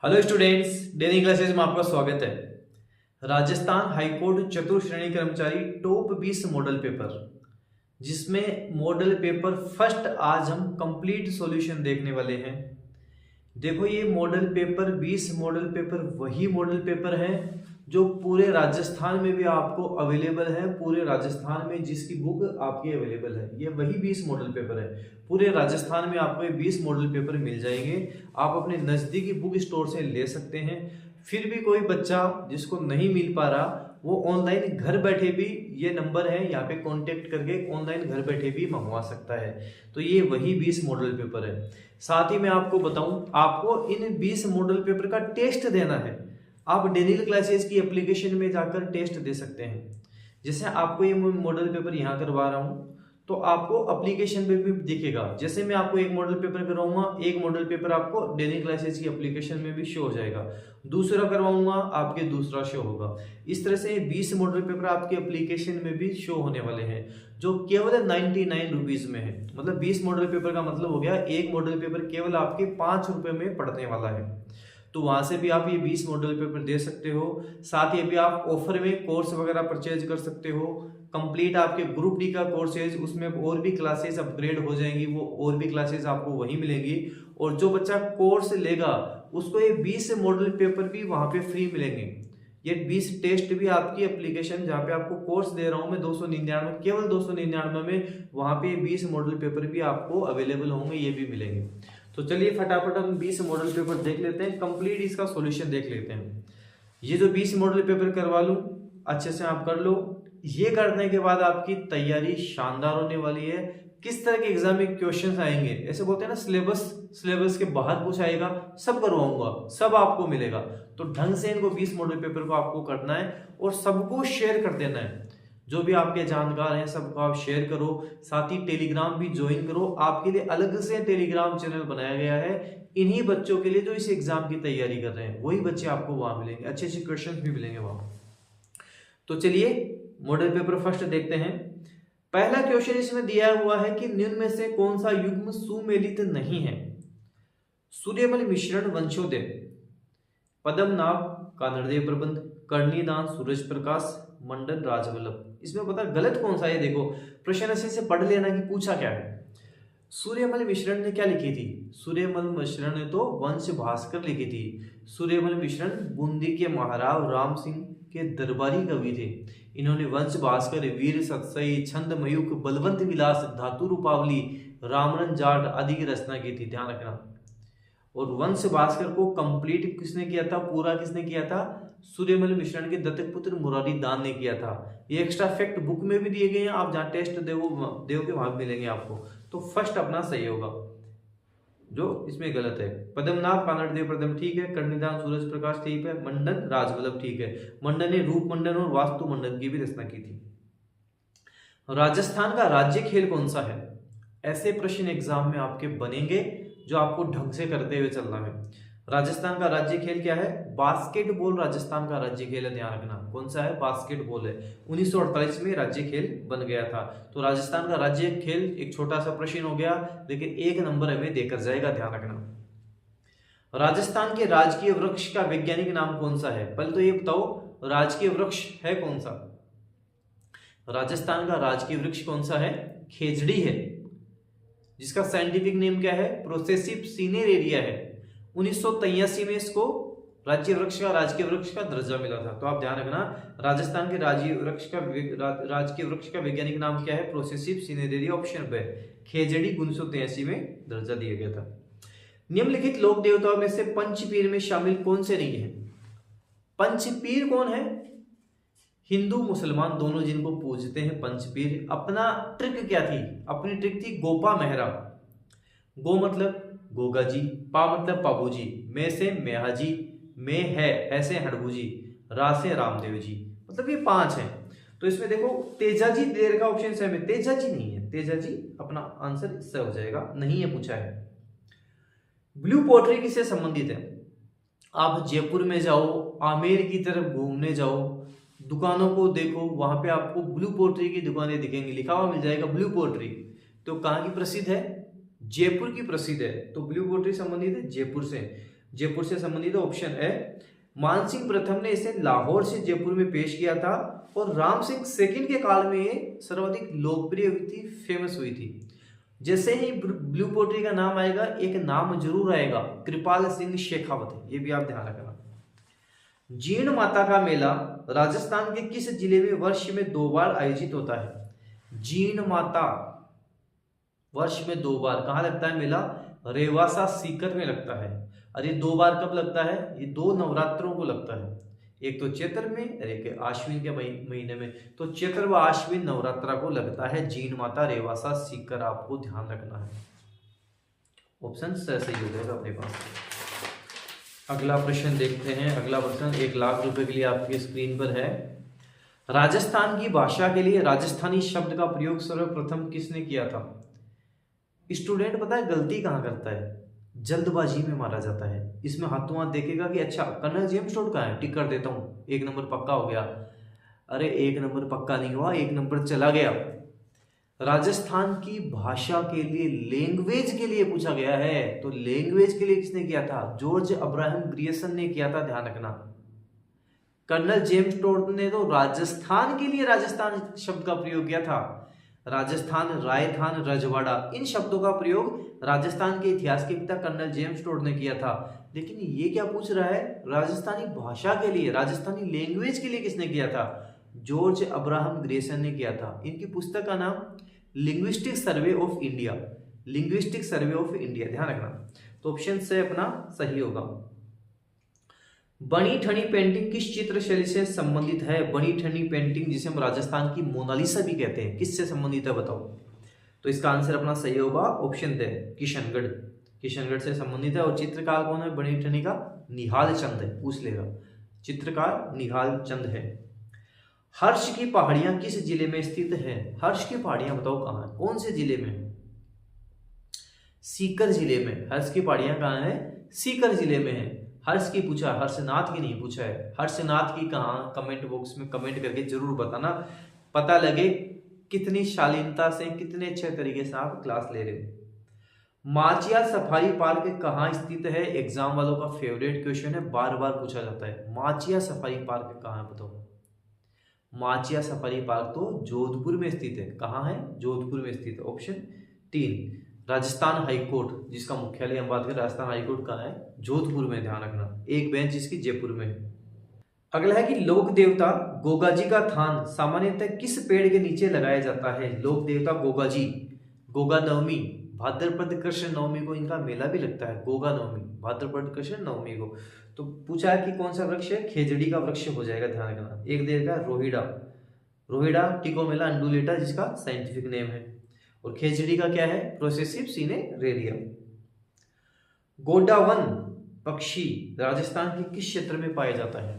Hello students, daily classes में आपका स्वागत है। राजस्थान हाईकोर्ट चतुर्श्रेणी कर्मचारी टॉप 20 मॉडल पेपर, जिसमें मॉडल पेपर फर्स्ट आज हम कंप्लीट सॉल्यूशन देखने वाले हैं। देखो, ये मॉडल पेपर 20 मॉडल पेपर वही मॉडल पेपर है जो पूरे राजस्थान में भी आपको अवेलेबल है। पूरे राजस्थान में जिसकी बुक आपकी अवेलेबल है, ये वही 20 मॉडल पेपर है। पूरे राजस्थान में आपको ये 20 मॉडल पेपर मिल जाएंगे। आप अपने नज़दीकी बुक स्टोर से ले सकते हैं। फिर भी कोई बच्चा जिसको नहीं मिल पा रहा, वो ऑनलाइन घर बैठे भी, ये नंबर है यहाँ पे कांटेक्ट करके ऑनलाइन घर बैठे भी मंगवा सकता है। तो ये वही 20 मॉडल पेपर है। साथ ही मैं आपको बताऊं, आपको इन 20 मॉडल पेपर का टेस्ट देना है। आप डेली क्लासेस की एप्लीकेशन में जाकर टेस्ट दे सकते हैं। जैसे आपको ये मॉडल पेपर यहाँ करवा रहा हूँ, तो आपको एप्लीकेशन पे भी दिखेगा। जैसे मैं आपको एक मॉडल पेपर करवाऊंगा, एक मॉडल पेपर आपको डेली क्लासेस की एप्लीकेशन में भी शो हो जाएगा। दूसरा करवाऊंगा, आपके दूसरा शो होगा। इस तरह से 20 मॉडल पेपर आपके एप्लीकेशन में भी शो होने वाले हैं, जो केवल 99 रुपीज में है। मतलब 20 मॉडल पेपर का मतलब हो गया, एक मॉडल पेपर केवल आपके 5 रुपए में पड़ने वाला है। तो वहां से भी आप ये 20 मॉडल पेपर दे सकते हो। साथ ही भी आप ऑफर में कोर्स वगैरह परचेज कर सकते हो। कंप्लीट आपके ग्रुप डी का कोर्स है, उसमें और भी क्लासेस अपग्रेड हो जाएंगी, वो और भी क्लासेस आपको वहीं मिलेंगी। और जो बच्चा कोर्स लेगा उसको ये 20 मॉडल पेपर भी वहां पे फ्री मिलेंगे। ये 20 टेस्ट भी आपकी एप्लीकेशन, जहाँ पे आपको कोर्स दे रहा हूँ मैं 299, केवल 299 में, वहां पे 20 मॉडल पेपर भी आपको अवेलेबल होंगे, ये भी मिलेंगे। तो चलिए फटाफट हम 20 मॉडल पेपर देख लेते हैं, कंप्लीट इसका सॉल्यूशन देख लेते हैं। ये जो 20 मॉडल पेपर करवा लूं, अच्छे से आप कर लो। ये करने के बाद आपकी तैयारी शानदार होने वाली है। किस तरह के एग्जाम में क्वेश्चंस आएंगे, ऐसे बोलते हैं ना, सिलेबस के बाहर कुछ आएगा, सब करवाऊंगा, सब आपको मिलेगा। तो ढंग से इनको 20 मॉडल पेपर को आपको करना है और सबको शेयर कर देना है। जो भी आपके जानकार हैं सबको आप शेयर करो। साथ ही टेलीग्राम भी ज्वाइन करो। आपके लिए अलग से टेलीग्राम चैनल बनाया गया है, इन्हीं बच्चों के लिए जो इस एग्जाम की तैयारी कर रहे हैं। वही बच्चे आपको वहां मिलेंगे, अच्छे अच्छे क्वेश्चन भी मिलेंगे वहां। तो चलिए मॉडल पेपर फर्स्ट देखते हैं। पहला क्वेश्चन इसमें दिया हुआ है कि निम्न में से कौन सा युग्म सुमेलित नहीं है। सूर्यमल मिश्रण वंशोदय, पद्मनाभ कानड़देव प्रबंध, कर्णीदान सूरज प्रकाश, मंडन राजवल्लभ। इसमें पता गलत कौन सा है। देखो, प्रश्न ऐसे से पढ़ लेना कि पूछा क्या है। सूर्यमल मिश्रण ने क्या लिखी थी? सूर्यमल मिश्रण ने तो वंश भास्कर लिखी थी। सूर्यमल मिश्रण बूंदी के महाराव राम सिंह के दरबारी कवि थे। इन्होंने वंश भास्कर, वीर सत्सई, छंद मयूख, बलवंत विलास, धातु रूपावली, रामरन जाट आदि की रचना की थी, ध्यान रखना। और वंश भास्कर को कंप्लीट किसने किया था, पूरा किसने किया था? सूर्यमल मिश्रण के दत्तक पुत्र मुरारी दान ने किया था। ये एक्स्ट्रा फैक्ट बुक में भी दिए गए हैं, आप जहां टेस्ट दोगे वहां मिलेंगे आपको। तो फर्स्ट अपना सही होगा, जो इसमें गलत है। पद्मनाभ कानड़देव प्रथम ठीक है, कर्णिदान सूरज प्रकाश ठीक है, मंडन राजवल्लभ ठीक है। मंडन ने रूप मंडन और वास्तु मंडन की भी रचना की थी। राजस्थान का राज्य खेल कौन सा है? ऐसे प्रश्न एग्जाम में आपके बनेंगे जो आपको ढंग से करते हुए चलना है। राजस्थान का राज्य खेल क्या है? बास्केटबॉल राजस्थान का राज्य खेल है, ध्यान रखना। कौन सा है? बास्केटबॉल है। 1948 में राज्य खेल बन गया था। तो राजस्थान का राज्य खेल एक छोटा सा प्रश्न हो गया, लेकिन 1 नंबर हमें देकर जाएगा, ध्यान रखना। राजस्थान के राजकीय वृक्ष का वैज्ञानिक नाम कौन सा है? पहले तो ये बताओ, राजकीय वृक्ष है कौन सा? राजस्थान का राजकीय वृक्ष कौन सा है? खेजड़ी है, जिसका साइंटिफिक नेम क्या है? प्रोसेसिव सिनेरेरिया है। 1983 में इसको राजकीय वृक्ष का दर्जा मिला था। तो आप ध्यान रखना, राजस्थान के राजकीय वृक्ष का वैज्ञानिक नाम क्या है? प्रोसेसिव सिनेरेरिया, ऑप्शन पे खेजड़ी। 1983 में दर्जा दिया गया था। निम्नलिखित लोक देवताओं में से पंचपीर में शामिल कौन से नहीं है? पंचपीर कौन है? हिंदू मुसलमान दोनों जिनको पूजते हैं पंचपीर। अपना ट्रिक क्या थी? अपनी ट्रिक थी गोपा मेहरा। गो मतलब गोगा जी, पा मतलब पाबू जी, में से मेहा जी, में है ऐसे हड़बू जी, रा से रामदेव जी। मतलब ये 5 हैं। तो इसमें देखो, तेजा जी दे रखा ऑप्शन से में, तेजा जी नहीं है। तेजा जी अपना आंसर इससे हो जाएगा, नहीं है पूछा है। ब्लू पोट्री किससे संबंधित है? आप जयपुर में जाओ, आमेर की तरफ घूमने जाओ, दुकानों को देखो, वहां पे आपको ब्लू पोट्री की दुकानें दिखेंगी, लिखा हुआ मिल जाएगा ब्लू पोट्री। तो कहाँ की प्रसिद्ध है? जयपुर की प्रसिद्ध है। तो ब्लू पोट्री संबंधित है जयपुर से। जयपुर से संबंधित ऑप्शन है। मानसिंह प्रथम ने इसे लाहौर से जयपुर में पेश किया था और राम सिंह सेकंड के काल में ये सर्वाधिक लोकप्रिय हुई थी, फेमस हुई थी। जैसे ही ब्लू पोट्री का नाम आएगा एक नाम जरूर आएगा, कृपाल सिंह शेखावत, ये भी आप ध्यान रखना। जीण माता का मेला राजस्थान के किस जिले में वर्ष में 2 बार आयोजित होता है? जीण माता वर्ष में 2 बार कहाँ लगता है मेला? रेवासा सीकर में लगता है। और ये 2 बार कब लगता है? ये 2 नवरात्रों को लगता है, एक तो चैत्र में और एक आश्विन के महीने में। तो चैत्र व आश्विन नवरात्रा को लगता है जीण माता रेवासा सीकर, आपको ध्यान रखना है। ऑप्शन सही हो जाएगा अपने पास। अगला प्रश्न देखते हैं। अगला प्रश्न 1 लाख रुपए के लिए आपकी स्क्रीन पर है। राजस्थान की भाषा के लिए राजस्थानी शब्द का प्रयोग सर्वप्रथम किसने किया था? स्टूडेंट पता है गलती कहाँ करता है? जल्दबाजी में मारा जाता है। इसमें हाथों हाथ देखेगा कि अच्छा कर्नल जेम्स टोड कहाँ है, टिक कर देता हूँ, 1 नंबर पक्का हो गया। अरे 1 नंबर पक्का नहीं हुआ, 1 नंबर चला गया। राजस्थान की भाषा के लिए, लैंग्वेज के लिए पूछा गया है, तो लैंग्वेज के लिए किसने किया था? जॉर्ज अब्राहम ग्रियर्सन ने किया था, ध्यान रखना। कर्नल जेम्स टोड ने तो राजस्थान के लिए राजस्थान शब्द का प्रयोग किया था। राजस्थान, रायथान, रजवाड़ा, इन शब्दों का प्रयोग राजस्थान के इतिहास के पिता कर्नल जेम्स टोड ने किया था। लेकिन ये क्या पूछ रहा है? राजस्थानी भाषा के लिए, राजस्थानी लैंग्वेज के लिए किसने किया था? जॉर्ज अब्राहम ग्रियर्सन ने किया था। इनकी पुस्तक का नाम linguistic survey of India, linguistic survey of India, ध्यान रखना। तो ऑप्शन से अपना सही होगा। बनी ठनी पेंटिंग किस चित्र शैली से संबंधित है? बनी ठनी पेंटिंग जिसे हम राजस्थान की मोनालिसा भी कहते हैं, किससे संबंधित है बताओ? तो इसका आंसर अपना सही होगा ऑप्शन दे, किशनगढ़, किशनगढ़ से संबंधित है। और चित्रकार कौन है बनी ठनी का? निहाल चंद है, पूछ लेगा। चित्रकार निहाल चंद है। हर्ष की पहाड़ियां किस जिले में स्थित है? हर्ष की पहाड़ियां बताओ कहाँ है, कौन से जिले में? सीकर जिले में। हर्ष की पहाड़ियां कहाँ है? सीकर जिले में है। हर्ष की पूछा, हर्षनाथ की नहीं पूछा है। हर्षनाथ की कहाँ? कमेंट बॉक्स में कमेंट करके जरूर बताना, पता लगे कितनी शालीनता से, कितने अच्छे तरीके से आप क्लास ले रहे हो। माचिया सफारी पार्क कहाँ स्थित है? एग्जाम वालों का फेवरेट क्वेश्चन है, बार बार पूछा जाता है। माचिया सफारी पार्क कहाँ है बताओ? माचिया सफारी पार्क तो जोधपुर में स्थित है। कहाँ है? जोधपुर में स्थित है। ऑप्शन 3। राजस्थान हाईकोर्ट जिसका मुख्यालय हम बात करें, राजस्थान हाईकोर्ट कहाँ है? जोधपुर में, ध्यान रखना। एक बेंच इसकी जयपुर में है। अगला है कि लोक देवता गोगाजी का थान सामान्यतः किस पेड़ के नीचे लगाया जाता है? लोक देवता गोगाजी, गोगा नवमी, भाद्रपद कृष्ण नवमी को इनका मेला भी लगता है। गोगा नवमी, भाद्रपद कृष्ण नवमी को। तो पूछा है कि कौन सा वृक्ष है? खेजड़ी का वृक्ष हो जाएगा, ध्यान रखना। एक देर का रोहिड़ा, रोहिड़ा टिकोमेला अंडुलेटा जिसका साइंटिफिक नेम है। और खेजड़ी का क्या है? Progressive cineraria. गोडावन पक्षी राजस्थान के किस क्षेत्र में पाया जाता है?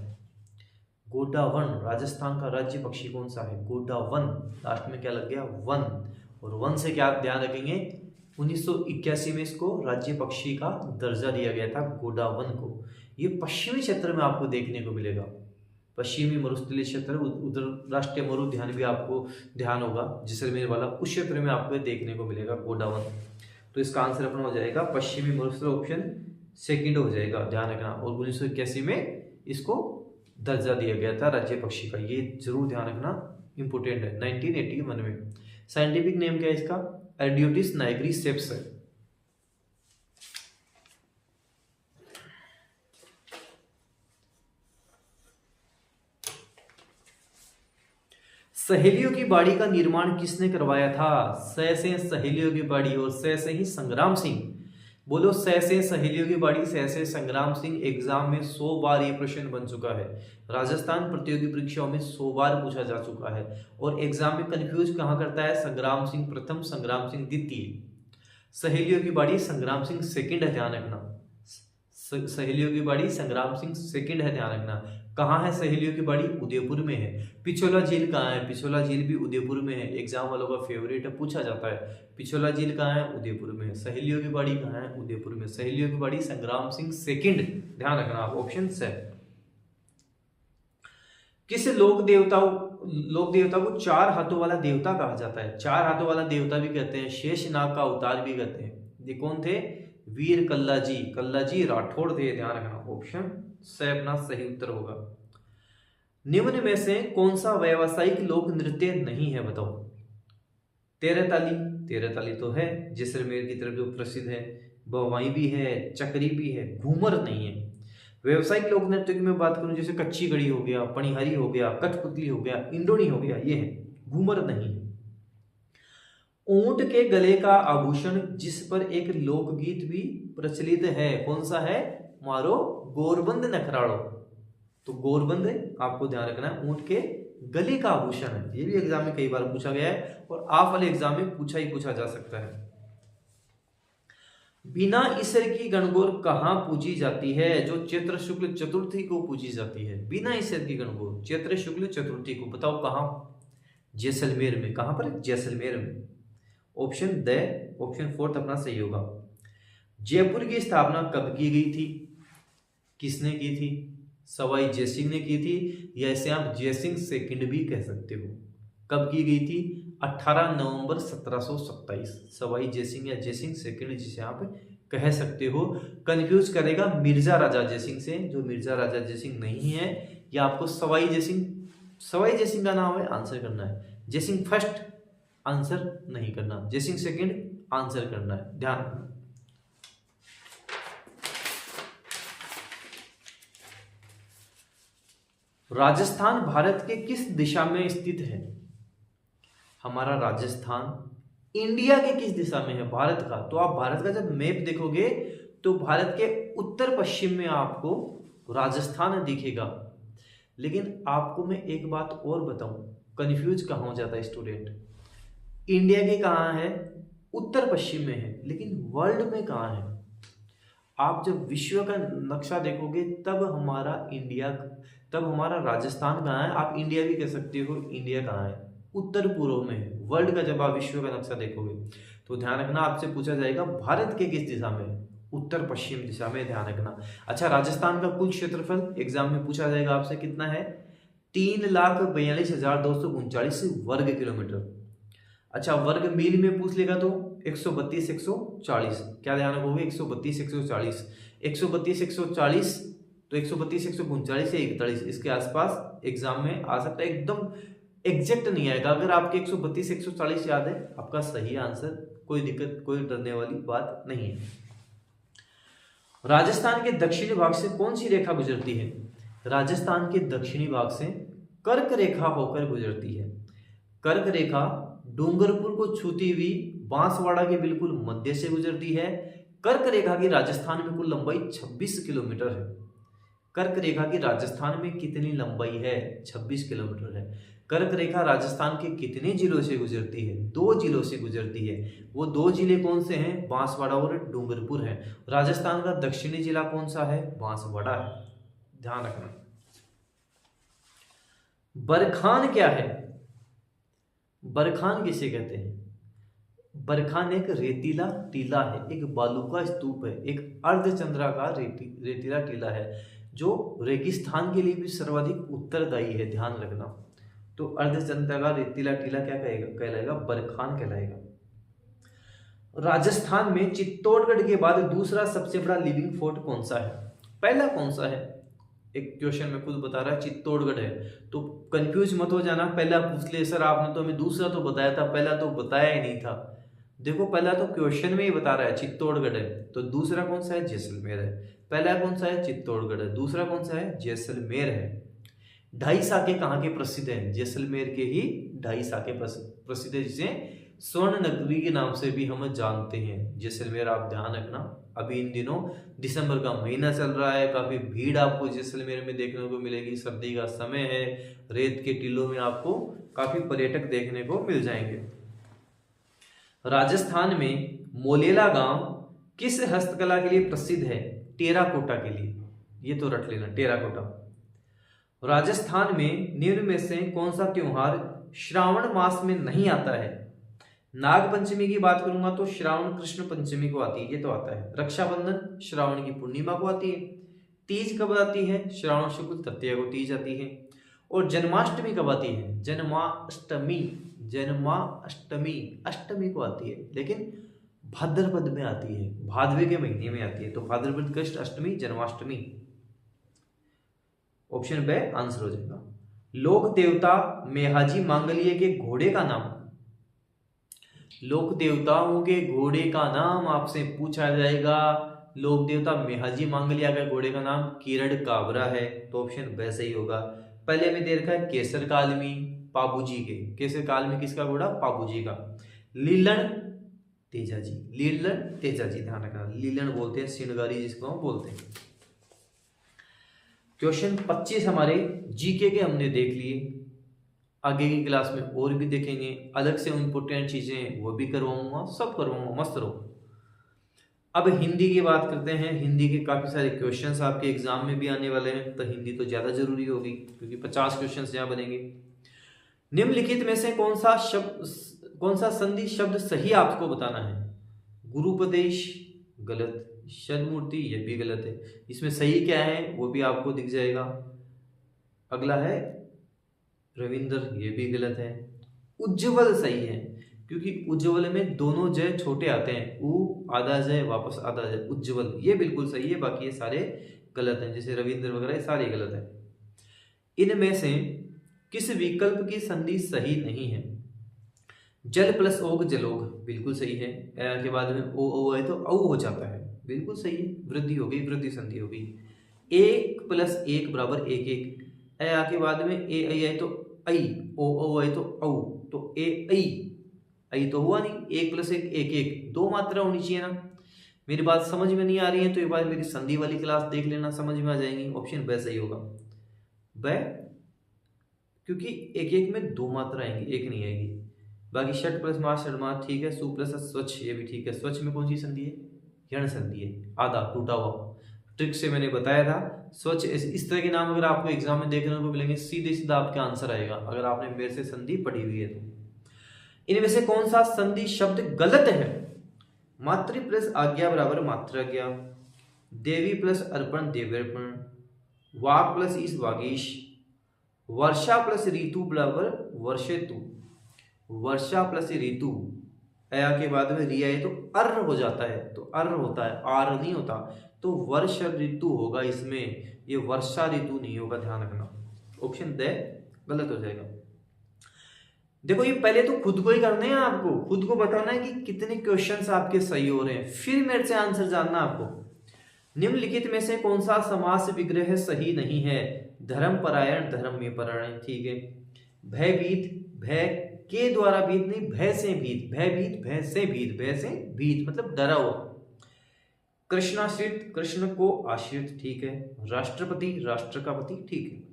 गोडावन राजस्थान का राज्य पक्षी कौन सा है? गोडावन, लास्ट में क्या लग गया? वन। और वन से क्या ध्यान रखेंगे? 1981 में इसको राज्य पक्षी का दर्जा दिया गया था, गोडावन को। ये पश्चिमी क्षेत्र में आपको देखने को मिलेगा, पश्चिमी मरुस्थलीय क्षेत्र, उधर राष्ट्रीय मरु उद्यान भी आपको ध्यान होगा, जैसलमेर वाला, उस क्षेत्र में आपको देखने को मिलेगा गोडावन। तो इसका आंसर अपना हो जाएगा पश्चिमी मरुस्थल, ऑप्शन 2 हो जाएगा, ध्यान रखना। और 1981 में इसको दर्जा दिया गया था राज्य पक्षी का, ये जरूर ध्यान रखना, इंपोर्टेंट है। 1981 में। साइंटिफिक नेम क्या है इसका? एडियोटिस नाइग्री सेप्स है। सहेलियों की बाड़ी का निर्माण किसने करवाया था? स से सहेलियों की बाड़ी और स से ही संग्राम सिंह। बोलो स से सहेलियों की बाड़ी, स से संग्राम सिंह। एग्जाम में 100 बार ये प्रश्न बन चुका है, राजस्थान प्रतियोगी परीक्षाओं में 100 बार पूछा जा चुका है। और एग्जाम में कंफ्यूज कहाँ करता है? संग्राम सिंह प्रथम, संग्राम सिंह द्वितीय। सहेलियों की बाड़ी संग्राम सिंह सेकंड है, ध्यान रखना। सहेलियों की बाड़ी संग्राम सिंह सेकंड है, ध्यान रखना। कहाँ है सहेलियों की बाड़ी? उदयपुर में है। पिछोला झील कहाँ है? पिछोला झील भी उदयपुर में है, एग्जाम वालों का फेवरेट है, पूछा जाता है। पिछोला झील कहाँ है? उदयपुर में है। सहेलियों की बाड़ी कहाँ है? उदयपुर में। सहेलियों की बाड़ी संग्राम सिंह सेकंड, ध्यान रखना आप, ऑप्शन से। किस लोक देवता को 4 हाथों वाला देवता कहा जाता है? 4 हाथों वाला देवता भी कहते हैं, शेषनाग का अवतार भी कहते हैं। ये कौन थे? वीर कल्लाजी, कल्लाजी राठौड़ थे, ध्यान रखना। ऑप्शन से अपना सही उत्तर होगा। निम्न में से कौन सा व्यावसायिक लोक नृत्य नहीं है, बताओ। तेरह ताली, तेरह ताली तो है जैसलमेर की तरफ जो प्रसिद्ध है, बवाई भी है, चक्री भी है, घूमर नहीं है। व्यवसायिक लोक नृत्य की मैं बात करूं जैसे कच्ची गड़ी हो गया, पणिहारी हो गया, कठपुतली हो गया, इंडोनी हो गया, ये है, घूमर नहीं है। ऊंट के गले का आभूषण जिस पर एक लोकगीत भी प्रचलित है, कौन सा है, मारो गोरबंद नखराड़ो। तो गोरबंद आपको ध्यान रखना है, ऊंट के गले का आभूषण है। ये भी एग्जाम में कई बार पूछा गया है और आप वाले एग्जाम में पूछा ही पूछा जा सकता है। बिना ईसर की गणगौर कहाँ पूजी जाती है, जो चैत्र शुक्ल चतुर्थी को पूजी जाती है। बिना ईसर की गणगौर चैत्र शुक्ल चतुर्थी को, बताओ कहाँ, जैसलमेर में। कहां पर, जैसलमेर में। ऑप्शन द, ऑप्शन फोर्थ अपना सही होगा। जयपुर की स्थापना कब की गई थी, किसने की थी, सवाई जयसिंह ने की थी, या इसे आप जयसिंह सेकंड भी कह सकते हो। कब की गई थी, 18 नवंबर 1727। सवाई जयसिंह या जयसिंह सेकंड जिसे आप कह सकते हो। कंफ्यूज करेगा मिर्जा राजा जयसिंह से, जो मिर्जा राजा जयसिंह नहीं है, या आपको सवाई जयसिंह, सवाई जयसिंह का नाम है, आंसर करना है। जयसिंह फर्स्ट आंसर नहीं करना, जयसिंह सेकंड आंसर करना है, ध्यान रखना। राजस्थान भारत के किस दिशा में स्थित है, हमारा राजस्थान इंडिया के किस दिशा में है, भारत का। तो आप भारत का जब मैप देखोगे तो भारत के उत्तर पश्चिम में आपको राजस्थान दिखेगा। लेकिन आपको मैं एक बात और बताऊं, कंफ्यूज कहां हो जाता है स्टूडेंट, इंडिया के कहां है, उत्तर पश्चिम में है, लेकिन वर्ल्ड में कहां है। आप जब विश्व का नक्शा देखोगे तब हमारा इंडिया, तब हमारा राजस्थान कहाँ है, आप इंडिया भी कह सकते हो, इंडिया कहाँ है, उत्तर पूर्व में है। वर्ल्ड का जब आप विश्व का नक्शा देखोगे तो ध्यान रखना, आपसे पूछा जाएगा भारत के किस दिशा में, उत्तर पश्चिम दिशा में, ध्यान रखना। अच्छा, राजस्थान का कुल क्षेत्रफल एग्जाम में पूछा जाएगा आपसे कितना है, 3,42,239 वर्ग किलोमीटर। अच्छा, वर्ग मील में पूछ लेगा तो 132 140, क्या ध्यान रखोगे, 132 140, 132 140, तो 132 139 या 41 इसके आसपास एग्जाम में आ सकता है। एकदम एग्जैक्ट नहीं आएगा, अगर आपके 132 140 याद है आपका सही आंसर, कोई दिक्कत, कोई डरने वाली बात नहीं है। राजस्थान के दक्षिणी भाग से कौन सी रेखा गुजरती है, राजस्थान के दक्षिणी भाग से कर्क रेखा होकर गुजरती है। कर्क रेखा डूंगरपुर को छूती हुई बांसवाड़ा के बिल्कुल मध्य से गुजरती है। कर्क रेखा की राजस्थान में कुल लंबाई 26 किलोमीटर है। कर्क रेखा की राजस्थान में कितनी लंबाई है, 26 किलोमीटर है। कर्क रेखा राजस्थान के कितने जिलों से गुजरती है, 2 जिलों से गुजरती है। वो 2 जिले कौन से हैं, बांसवाड़ा और डूंगरपुर है। राजस्थान का दक्षिणी जिला कौन सा है, बांसवाड़ा है, ध्यान रखना। बरखान क्या है, बरखान किसे कहते हैं, बरखान एक रेतीला टीला है, एक बालू का स्तूप है, एक अर्धचंद्राकार रेतीला टीला है, जो रेगिस्तान के लिए भी सर्वाधिक उत्तरदायी है, ध्यान रखना। तो अर्धचंद्राकार रेतीला टीला क्या कहलाएगा, बरखान कहलाएगा। राजस्थान में चित्तौड़गढ़ के बाद दूसरा सबसे बड़ा लिविंग फोर्ट कौन सा है, पहला कौन सा है, एक क्वेश्चन में खुद बता रहा है चित्तौड़गढ़ है, तो कंफ्यूज मत हो जाना। पहला पूछ ले सर आपने तो हमें दूसरा तो बताया था, पहला तो बताया ही नहीं था। देखो पहला तो क्वेश्चन में ही बता रहा है चित्तौड़गढ़ है, तो दूसरा कौन सा है, जैसलमेर है। पहला कौन सा है, चित्तौड़गढ़ है, दूसरा कौन सा है, जैसलमेर है। ढाई साके कहाँ के प्रसिद्ध हैं, जैसलमेर के ही ढाई साके प्रसिद्ध है, जिसे स्वर्ण नगरी के नाम से भी हम जानते हैं जैसलमेर। आप ध्यान रखना, अभी इन दिनों दिसंबर का महीना चल रहा है, काफी भीड़ आपको जैसलमेर में देखने को मिलेगी, सर्दी का समय है, रेत के टीलों में आपको काफी पर्यटक देखने को मिल जाएंगे। राजस्थान में मोलेला गांव किस हस्तकला के लिए प्रसिद्ध है, टेराकोटा के लिए, ये तो रट लेना, टेराकोटा। राजस्थान में निम्न में से कौन सा त्योहार श्रावण मास में नहीं आता है, नाग पंचमी की बात करूंगा तो श्रावण कृष्ण पंचमी को आती है, ये तो आता है। रक्षाबंधन श्रावण की पूर्णिमा को आती है। तीज कब आती है, श्रावण शुक्ल तृतीया को तीज आती है। और जन्माष्टमी कब आती है, जन्माष्टमी, जन्माष्टमी अष्टमी को आती है। लेकिन भाद्रपद में आती है, भादवे के महीने में आती है, तो भाद्रपद कृष्ण अष्टमी जन्माष्टमी। ऑप्शन बे आंसर हो जाएगा। लोक देवता मेहाजी मांगलिय के घोड़े का नाम, लोक देवताओं के घोड़े का नाम आपसे पूछा जाएगा। लोक देवता मेहाजी मांगलिया का घोड़े का नाम किरण काबरा है, तो ऑप्शन बे सही होगा। पहले में दे रखा है केसर कालमी पाबूजी के, केसर कालमी किसका घोड़ा, पाबूजी का। लीलन तेजाजी, लीलन तेजाजी ध्यान रखना, लीलन बोलते हैं श्रृंगारी जिसको हम बोलते हैं। क्वेश्चन 25 हमारे जीके के हमने देख लिए, आगे की क्लास में और भी देखेंगे, अलग से इंपोर्टेंट चीजें वो भी करवाऊंगा, सब करवाऊंगा, मस्त रहो। अब हिंदी की बात करते हैं। हिंदी के काफी सारे क्वेश्चंस आपके एग्जाम में भी आने वाले हैं, तो हिंदी तो ज्यादा जरूरी होगी क्योंकि 50 क्वेश्चंस यहाँ बनेंगे। निम्नलिखित में से कौन सा संधि शब्द सही आपको बताना है। गुरुपदेश गलत, षड्मूर्ति ये भी गलत है, इसमें सही क्या है वो भी आपको दिख जाएगा। अगला है रविंद्र, ये भी गलत है। उज्ज्वल सही है क्योंकि उज्ज्वल में दोनों जय छोटे आते हैं, उ आधा जय वापस आधा जय, उज्ज्वल ये बिल्कुल सही है, बाकी ये सारे गलत हैं, जैसे रविंद्र वगैरह ये सारे गलत हैं। इनमें से किस विकल्प की संधि सही नहीं है। जल प्लस ओग जलोग बिल्कुल सही है, के बाद में ओ है तो औ हो जाता है, बिल्कुल सही है, वृद्धि हो गई, वृद्धि संधि हो गई। 1 + 1 = 1 1, के बाद में ए है तो ऐ, ओ है तो औ, तो ऐ तो हुआ नहीं, 1 + 1 1 1, 2 मात्रा होनी चाहिए ना। मेरी बात समझ में नहीं आ रही है तो एक बार मेरी संधि वाली क्लास देख लेना, समझ में आ जाएंगी। ऑप्शन ब सही होगा, ब, क्योंकि 1 1 में 2 मात्रा आएंगी, एक नहीं आएगी। बाकी षट प्लस मास षडमास ठीक है, सु प्लस स्वच्छ ये भी ठीक है। स्वच्छ में कौन सी संधि है, यण संधि है, आधा टूटा हुआ, ट्रिक से मैंने बताया था। स्वच्छ इस तरह के नाम अगर आपको एग्जाम में देखने को मिलेंगे, सीधे सीधा आपका आंसर आएगा अगर आपने मेरे से संधि पढ़ी हुई है तो। इनमें से कौन सा संधि शब्द गलत है। मातृ प्लस आज्ञा बराबर मात्राज्ञा, देवी प्लस अर्पण देवर्पण, वाक प्लस ईश वागीश, वर्षा प्लस ऋतु बराबर वर्षेतु, वर्षा प्लस ऋतु अया के बाद में रिया है तो अर्र हो जाता है, तो अर्र होता है, आर नहीं होता, तो वर्ष ऋतु होगा इसमें, ये वर्षा ऋतु नहीं होगा, ध्यान रखना। ऑप्शन द गलत हो जाएगा। देखो ये पहले तो खुद को ही करना है, आपको खुद को बताना है कि कितने क्वेश्चंस आपके सही हो रहे हैं, फिर मेरे से आंसर जानना आपको। निम्नलिखित में से कौन सा समास विग्रह सही नहीं है। धर्म परायण धर्म में परायण ठीक है। भयभीत, भय के द्वारा भीत नहीं, भय से भीत, भयभीत भय से भीत, भय से भीत मतलब डरा हुआ। कृष्णाश्रित कृष्ण को आश्रित ठीक है। राष्ट्रपति राष्ट्र का पति ठीक है।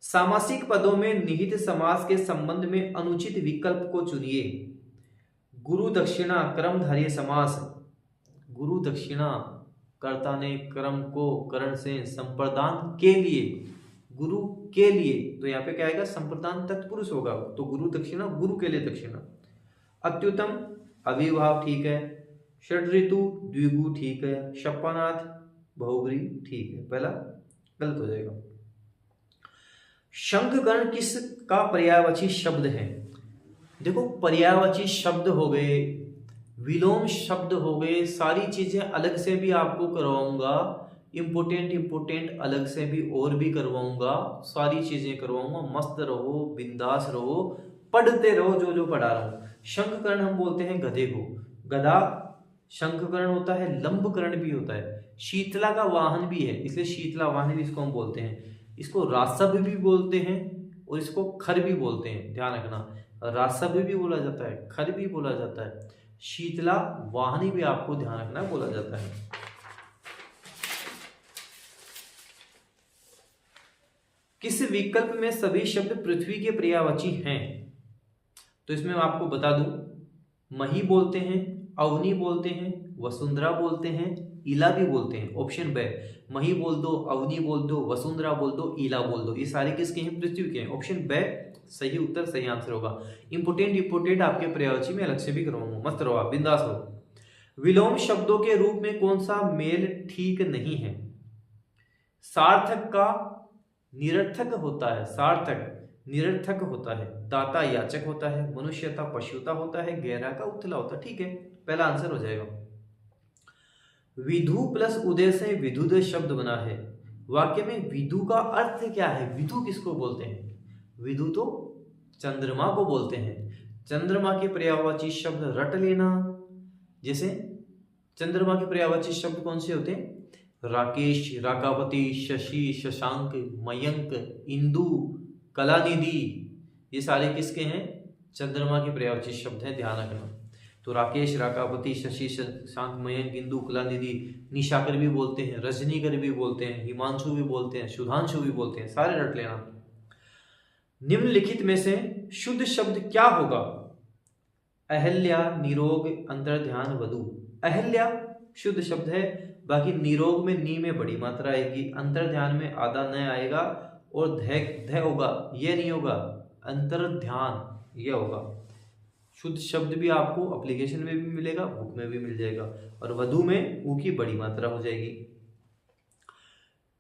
सामासिक पदों में निहित समास के संबंध में अनुचित विकल्प को चुनिए। गुरु दक्षिणा कर्मधारय समास, गुरु दक्षिणा कर्ता ने कर्म को करण से संप्रदान के लिए, गुरु के लिए, तो यहाँ पे क्या आएगा, संप्रदान तत्पुरुष होगा, तो गुरु दक्षिणा गुरु के लिए दक्षिणा। अत्युत्तम अविभाव ठीक है। षड ऋतु द्विगु ठीक है। शप्पानाथ बहुब्री ठीक है, पहला गलत हो जाएगा। शंखगण किस का पर्यायवाची शब्द है। देखो पर्यायवाची शब्द हो गए, विलोम शब्द हो गए, सारी चीजें अलग से भी आपको करवाऊंगा, इंपोर्टेंट अलग से भी और भी करवाऊंगा, सारी चीजें करवाऊंगा। मस्त रहो, बिंदास रहो, पढ़ते रहो जो पढ़ा रहा हूं। शंखकर्ण हम बोलते हैं गधे को, गधा शंखकर्ण होता है, लंबकर्ण भी होता है, शीतला का वाहन भी है, इसलिए शीतला वाहन भी इसको हम बोलते हैं। इसको रासव भी बोलते हैं और इसको खर भी बोलते हैं, ध्यान रखना। रासव भी बोला जाता है, खर भी बोला जाता है, शीतला वाहनी भी आपको ध्यान रखना बोला जाता है। किस विकल्प में सभी शब्द पृथ्वी के पर्यायवाची हैं। तो इसमें मैं आपको बता दूं, मही बोलते हैं, अवनी बोलते हैं, वसुंधरा बोलते हैं, इला भी बोलते हैं। ऑप्शन ब, मही बोल दो, अवनी बोल दो, वसुंधरा बोल दो, इला बोल दो, ये सारे किसके हैं, पृथ्वी के हैं। ऑप्शन ब सही उत्तर, सही आंसर होगा। इंपोर्टेंट आपके पर्यायवाची में अलग से भी करवाऊंगा, मस्त रहो आप, बिंदास रहो। विलोम शब्दों के रूप में कौन सा मेल ठीक नहीं है। सार्थक का निरर्थक होता है, सार्थक निरर्थक होता है। दाता याचक होता है, मनुष्यता पशुता होता है, गहरा का उत्तला होता है, ठीक है। पहला आंसर हो जाएगा। विधु प्लस उदय से विधुद शब्द बना है। वाक्य में विधु का अर्थ क्या है? विधु किसको बोलते हैं? विधु तो चंद्रमा को बोलते हैं। चंद्रमा के पर्यायवाची शब्द रट लेना। जैसे चंद्रमा के पर्यायवाची शब्द कौन से होते हैं? राकेश, राकावती, शशि, शशांक, मयंक, इंदु, कलानिधि, ये सारे किसके हैं? चंद्रमा के पर्यायवाची शब्द हैं, ध्यान रखना। तो राकेश, राकावती, शशि, शशांक, मयंक, इंदु, कलानिधि, निशाकर भी बोलते हैं, रजनीकर भी बोलते हैं, हिमांशु भी बोलते हैं, सुधांशु भी बोलते हैं, सारे रट लेना। निम्नलिखित में से शुद्ध शब्द क्या होगा? अहल्या, निरोग, अंतर्ध्यान, वधु। अहल्या शुद्ध शब्द है, बाकी निरोग में नी में बड़ी मात्रा आएगी, अंतर्ध्यान में आधा न आएगा और ध होगा, ये नहीं होगा, अंतर्ध्यान ये होगा। शुद्ध शब्द भी आपको एप्लीकेशन में भी मिलेगा, बुक में भी मिल जाएगा। और वधु में ऊ की बड़ी मात्रा हो जाएगी।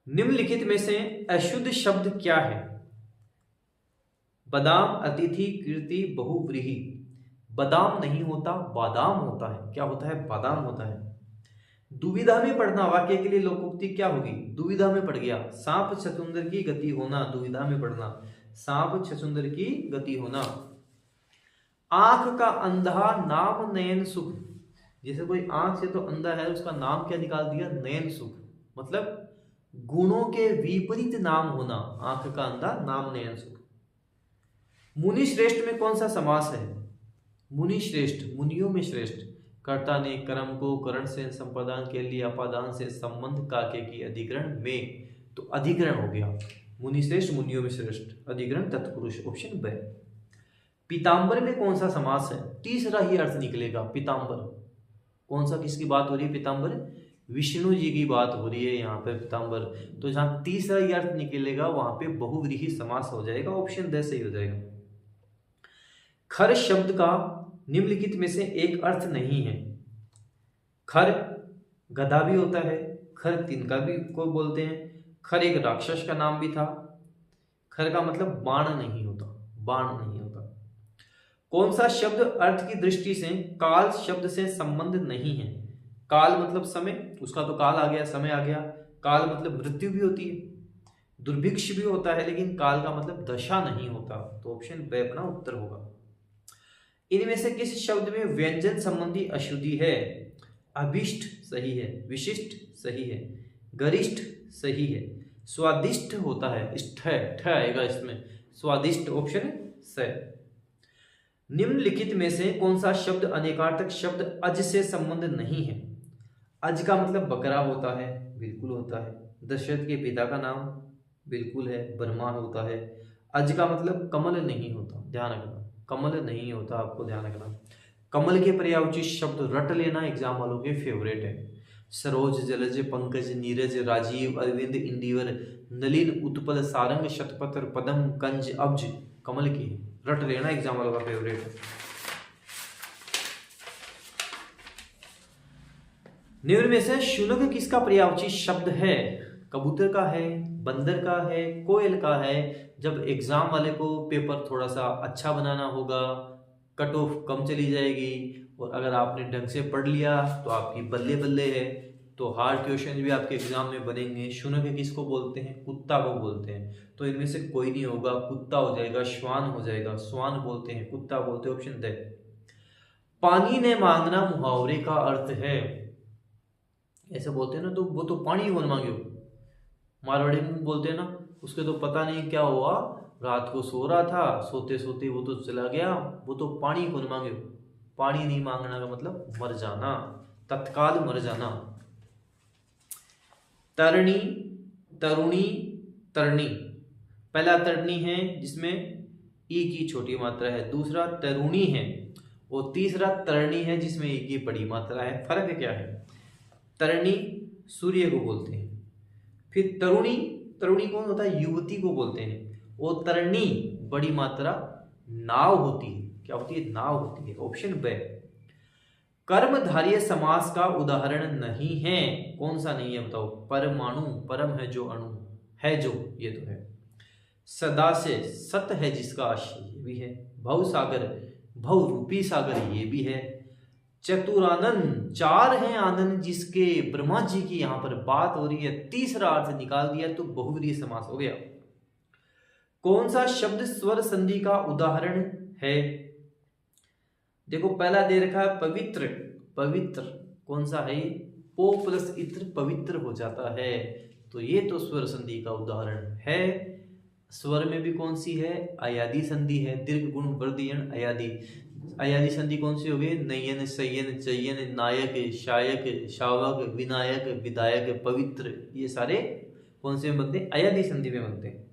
निम्नलिखित में से अशुद्ध शब्द क्या है? बादाम, अतिथि, कीर्ति, बहुव्रीहि। बादाम नहीं होता, बादाम होता है। क्या होता है? बादाम होता है। दुविधा में पढ़ना, वाक्य के लिए लोकोक्ति क्या होगी? दुविधा में पड़ गया। सांप छछूंदर की गति होना, दुविधा में पढ़ना, सांप छछूंदर की गति होना। आंख का अंधा, नाम नयन सुख। जैसे कोई आंख से तो अंधा है, उसका नाम क्या निकाल दिया? नयन सुख। मतलब गुणों के विपरीत नाम होना, आंख का अंधा, नाम नयन सुख। मुनि श्रेष्ठ में कौन सा समास है? मुनि श्रेष्ठ, मुनियों में श्रेष्ठ। कर्ता ने कर्म को करण से संपादन के लिए अपादान से संबंध काके की अधिकरण में, तो अधिकरण हो गया। मुनि श्रेष्ठ, मुनियों में श्रेष्ठ, अधिकरण तत्पुरुष, ऑप्शन ब। पीतांबर में कौन सा समास है? तीसरा ही अर्थ निकलेगा, पीतांबर। कौन सा, किसकी बात हो रही है? पीतांबर, विष्णु जी की बात हो रही है यहाँ पे, पीतांबर। तो जहां तीसरा ही अर्थ निकलेगा वहां पे बहुव्रीहि समास हो जाएगा, ऑप्शन द सही हो जाएगा। खर शब्द का निम्नलिखित में से एक अर्थ नहीं है। खर गधा भी होता है, खर तिनका भी को बोलते हैं, खर एक राक्षस का नाम भी था। खर का मतलब बाण नहीं होता, बाण नहीं होता। कौन सा शब्द अर्थ की दृष्टि से काल शब्द से संबंध नहीं है? काल मतलब समय, उसका तो काल आ गया, समय आ गया। काल मतलब मृत्यु भी होती है, दुर्भिक्ष भी होता है, लेकिन काल का मतलब दशा नहीं होता। तो ऑप्शन ब अपना उत्तर होगा। इनमें से किस शब्द में व्यंजन संबंधी अशुद्धि है? अभिष्ट सही है, विशिष्ट सही है, गरिष्ठ सही है, स्वादिष्ट होता है, ठ आएगा इसमें, स्वादिष्ट, ऑप्शन स। निम्नलिखित में से कौन सा शब्द अनेकार्थक शब्द अज से संबंध नहीं है? अज का मतलब बकरा होता है, बिल्कुल होता है। दशरथ के पिता का नाम बिल्कुल है, बर्मा होता है। अज का मतलब कमल नहीं होता, ध्यान रखना, कमल नहीं होता, आपको ध्यान रखना। कमल के पर्यायवाची शब्द रट लेना, एग्जाम वालों के फेवरेट है। सरोज, जलज, पंकज, नीरज, राजीव, अरविंद, इंदिवर, नलिन, उत्पल, सारंग, शतपत्र, पदम, कंज, अब्ज कमल की है, रट लेना, एग्जाम वालों का फेवरेट है। निम्न में से शुनक किसका पर्यायवाची शब्द है? कबूतर का है, बंदर का है, कोयल का है। जब एग्जाम वाले को पेपर थोड़ा सा अच्छा बनाना होगा, कट ऑफ कम चली जाएगी, और अगर आपने ढंग से पढ़ लिया तो आपकी बल्ले बल्ले है। तो हार्ड क्वेश्चन भी आपके एग्जाम में बनेंगे। शुनक किसको बोलते हैं? कुत्ता को बोलते हैं। तो इनमें से कोई नहीं होगा, कुत्ता हो जाएगा, श्वान हो जाएगा, श्वान बोलते हैं, कुत्ता बोलते हैं, ऑप्शन द। पानी ने मांगना मुहावरे का अर्थ है, ऐसे बोलते हैं ना, तो वो तो पानी कौन मांगे, मारवाड़ी में बोलते हैं ना, उसके तो पता नहीं क्या हुआ, रात को सो रहा था, सोते सोते वो तो चला गया, वो तो पानी कौन मांगे। पानी नहीं मांगना का मतलब मर जाना, तत्काल मर जाना। तरणी, तरुणी, तरणी। पहला तरणी है जिसमें ई की छोटी मात्रा है, दूसरा तरुणी है, और तीसरा तरणी है जिसमें ई की बड़ी मात्रा है। फर्क क्या है? तरणी सूर्य को बोलते हैं, फिर तरुणी, तरुणी कौन होता है? युवती को बोलते हैं, और तरणी बड़ी मात्रा नाव होती है। क्या होती है? नाव होती है, ऑप्शन ब। कर्मधारय समास का उदाहरण नहीं है, कौन सा नहीं है बताओ? परमाणु, परम है जो, अणु है जो, ये तो है। सदा से, सत है जिसका आशय, ये भी है। भवसागर, भव रूपी सागर, ये भी है। चतुरानन, चार हैं आनंद जिसके, ब्रह्मा जी की यहां पर बात हो रही है। तीसरा अर्थ निकाल दिया तो बहुव्रीहि समास हो गया। कौन सा शब्द स्वर संधि का उदाहरण है? देखो पहला दे रखा है पवित्र, पवित्र कौन सा है? पो प्लस इत्र पवित्र हो जाता है, तो ये तो स्वर संधि का उदाहरण है। स्वर में भी कौन सी है? अयादि संधि है, दीर्घ गुण वर्धयन अयादि। अयादि संधि कौन सी हो गई? नयन, सयन, चयन, नायक, शायक, शावक, विनायक, विधायक, पवित्र, ये सारे कौन से में बनते हैं? अयादि संधि में बनते हैं।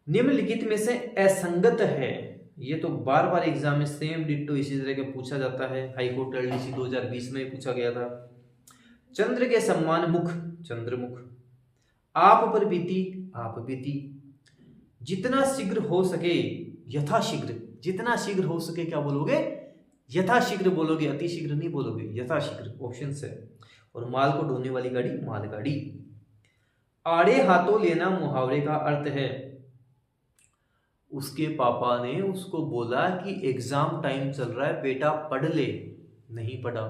निम्नलिखित में से असंगत है, ये तो बार बार एग्जाम में सेम डिट्टो इसी तरह का पूछा जाता है। हाईकोर्ट एलडीसी 2020 में पूछा गया था। चंद्र के सम्मान मुख, चंद्रमुख। आप पर बीती, आप बीती। जितना शीघ्र हो सके, यथाशीघ्र, जितना शीघ्र हो सके क्या बोलोगे? यथाशीघ्र बोलोगे, अति शीघ्र नहीं बोलोगे, यथाशीघ्र ऑप्शन से। और माल को ढोने वाली गाड़ी मालगाड़ी। आड़े हाथों लेना मुहावरे का अर्थ है। उसके पापा ने उसको बोला कि एग्जाम टाइम चल रहा है बेटा पढ़ ले, नहीं पढ़ा।